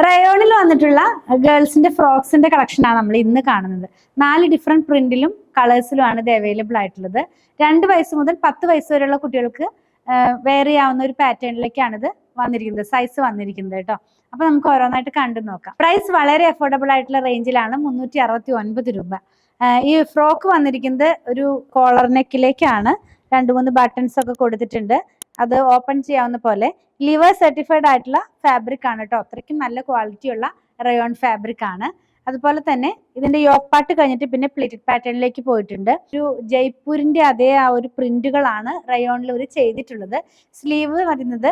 റയോണിൽ വന്നിട്ടുള്ള ഗേൾസിന്റെ ഫ്രോക്സിന്റെ കളക്ഷനാണ് നമ്മൾ ഇന്ന് കാണുന്നത്. 4 ഡിഫറെന്റ് പ്രിന്റിലും കളേഴ്സിലുമാണ് ഇത് അവൈലബിൾ ആയിട്ടുള്ളത്. 2 വയസ്സ് മുതൽ 10 വയസ്സ് വരെയുള്ള കുട്ടികൾക്ക് വെയർ ചെയ്യാവുന്ന ഒരു പാറ്റേണിലേക്കാണ് ഇത് വന്നിരിക്കുന്നത്, സൈസ് വന്നിരിക്കുന്നത് കേട്ടോ. അപ്പൊ നമുക്ക് ഓരോന്നായിട്ട് കണ്ടു നോക്കാം. പ്രൈസ് വളരെ അഫോർഡബിൾ ആയിട്ടുള്ള റേഞ്ചിലാണ്, 369 രൂപ. ഈ ഫ്രോക്ക് വന്നിരിക്കുന്നത് ഒരു കോളർ നെക്കിലേക്കാണ്. 2-3 ബട്ടൺസ് ഒക്കെ കൊടുത്തിട്ടുണ്ട്. അത് ഓപ്പൺ ചെയ്യാവുന്ന പോലെ ലിവർ സർട്ടിഫൈഡ് ആയിട്ടുള്ള ഫാബ്രിക് ആണ് കേട്ടോ. അത്രയ്ക്കും നല്ല ക്വാളിറ്റി ഉള്ള റയോൺ ഫാബ്രിക് ആണ്. അതുപോലെ തന്നെ ഇതിന്റെ യോക്ക് പാർട്ട് കഴിഞ്ഞിട്ട് പിന്നെ പ്ലേറ്റഡ് പാറ്റേണിലേക്ക് പോയിട്ടുണ്ട്. ഒരു ജയ്പൂരിന്റെ അതേ ആ ഒരു പ്രിന്റുകളാണ് റയോണിൽ ഇവർ ചെയ്തിട്ടുള്ളത്. സ്ലീവ് വരുന്നത്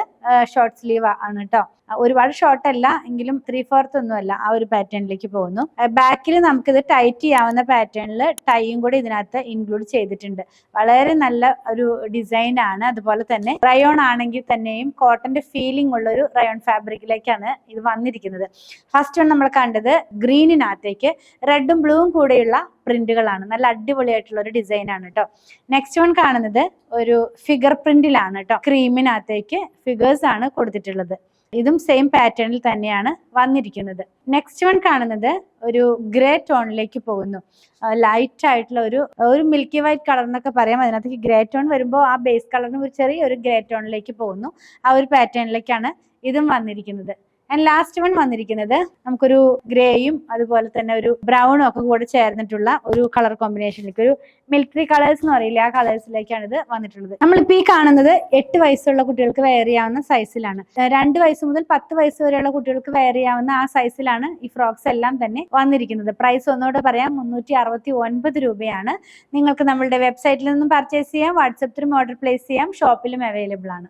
ഷോർട്ട് സ്ലീവ് ആണ് കേട്ടോ. ഒരുപാട് ഷോർട്ട് അല്ല എങ്കിലും 3/4 ഒന്നും അല്ല, ആ ഒരു പാറ്റേണിലേക്ക് പോകുന്നു. ബാക്കിൽ നമുക്കിത് ടൈറ്റ് ചെയ്യാവുന്ന പാറ്റേണിൽ ടൈയും കൂടി ഇതിനകത്ത് ഇൻക്ലൂഡ് ചെയ്തിട്ടുണ്ട്. വളരെ നല്ല ഒരു ഡിസൈൻ ആണ്. അതുപോലെ തന്നെ റയോൺ ആണെങ്കിൽ തന്നെയും കോട്ടന്റെ ഫീലിംഗ് ഉള്ള ഒരു റയോൺ ഫാബ്രിക്കിലേക്കാണ് ഇത് വന്നിരിക്കുന്നത്. ഫസ്റ്റ് വൺ നമ്മൾ കണ്ടത് ഗ്രീനിനകത്തേക്ക് റെഡും ബ്ലൂവും കൂടെയുള്ള പ്രിന്റുകളാണ്. നല്ല അടിപൊളിയായിട്ടുള്ള ഒരു ഡിസൈൻ ആണ് കേട്ടോ. നെക്സ്റ്റ് വൺ കാണുന്നത് ഒരു ഫിഗർ പ്രിന്റിലാണ് കേട്ടോ. ക്രീമിനകത്തേക്ക് ഫിഗേഴ്സ് ആണ് കൊടുത്തിട്ടുള്ളത്. ഇതും സെയിം പാറ്റേണിൽ തന്നെയാണ് വന്നിരിക്കുന്നത്. നെക്സ്റ്റ് വൺ കാണുന്നത് ഒരു ഗ്രേ ടോണിലേക്ക് പോകുന്നു. ലൈറ്റ് ആയിട്ടുള്ള ഒരു മിൽക്കി വൈറ്റ് കളർ എന്നൊക്കെ പറയാം. അതിനകത്തേക്ക് ഗ്രേ ടോൺ വരുമ്പോൾ ആ ബേസ് കളറിന് ഒരു ചെറിയൊരു ഗ്രേ ടോണിലേക്ക് പോകുന്നു. ആ ഒരു പാറ്റേണിലേക്കാണ് ഇതും വന്നിരിക്കുന്നത്. ആൻഡ് ലാസ്റ്റ് വൺ വന്നിരിക്കുന്നത് നമുക്കൊരു ഗ്രേയും അതുപോലെ തന്നെ ഒരു ബ്രൗണും ഒക്കെ കൂടെ ചേർന്നിട്ടുള്ള ഒരു കളർ കോമ്പിനേഷനിലേക്ക്, ഒരു മിലിറ്ററി കളേഴ്സ് എന്ന് പറയില്ല, ആ കളേഴ്സിലേക്കാണ് ഇത് വന്നിട്ടുള്ളത്. നമ്മളിപ്പോൾ ഈ കാണുന്നത് 8 വയസ്സുള്ള കുട്ടികൾക്ക് വെയർ ചെയ്യാവുന്ന സൈസിലാണ്. 2 വയസ്സ് മുതൽ 10 വയസ്സ് വരെയുള്ള കുട്ടികൾക്ക് വെയർ ചെയ്യാവുന്ന ആ സൈസിലാണ് ഈ ഫ്രോക്സ് എല്ലാം തന്നെ വന്നിരിക്കുന്നത്. പ്രൈസ് ഒന്നുകൂടെ പറയാം, 369 രൂപയാണ്. നിങ്ങൾക്ക് നമ്മളുടെ വെബ്സൈറ്റിൽ നിന്നും പർച്ചേസ് ചെയ്യാം, വാട്സപ്പ് ത്രൂ ഓർഡർ പ്ലേസ് ചെയ്യാം, ഷോപ്പിലും അവൈലബിൾ ആണ്.